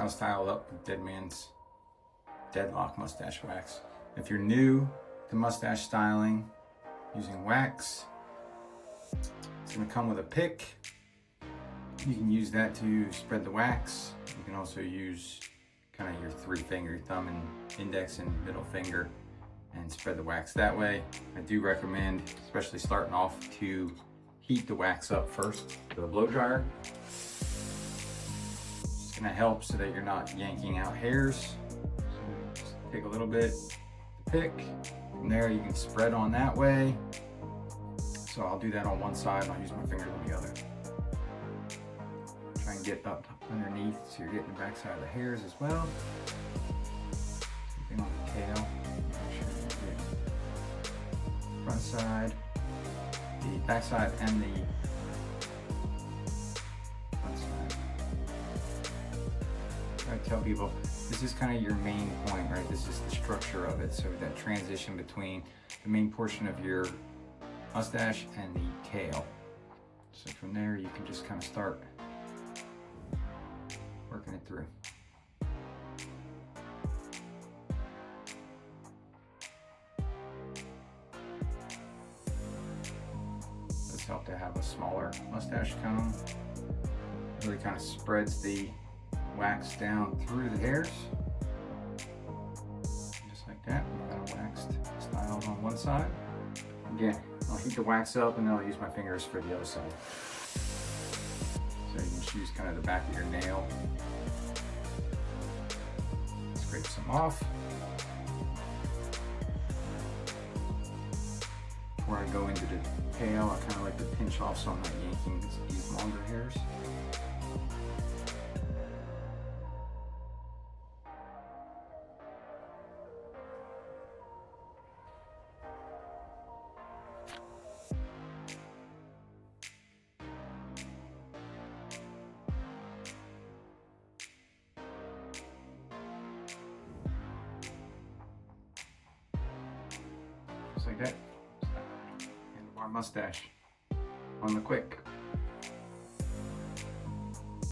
how to style up with Deadman's Deadlock mustache wax. If you're new to mustache styling using wax, it's going to come with a pick. You can use that to spread the wax. You can also use kind of your three finger, your thumb and index and middle finger, and spread the wax that way. I do recommend, especially starting off, to heat the wax up first with a blow dryer. It's going to help so that you're not yanking out hairs. So just take a little bit, pick. From there you can spread on that way. So I'll do that on one side and I'll use my fingers on the other. Try and get up underneath so you're getting the back side of the hairs as well. Same thing on the tail. Make sure you get front side, the back side, and the front side. I tell people this is kind of your main point, right? This is the structure of it. So that transition between the main portion of your mustache and the tail. So from there you can just kind of start working it through. Does help to have a smaller mustache cone. Really kind of spreads the wax down through the hairs. Just like that. We've got a waxed styled on one side. Again, I'll heat the wax up and then I'll use my fingers for the other side. So you can just use kind of the back of your nail. Scrape some off. Before I go into the tail, I kind of like to pinch off so I'm not yanking these longer hairs. Just like that. End of our mustache on the quick.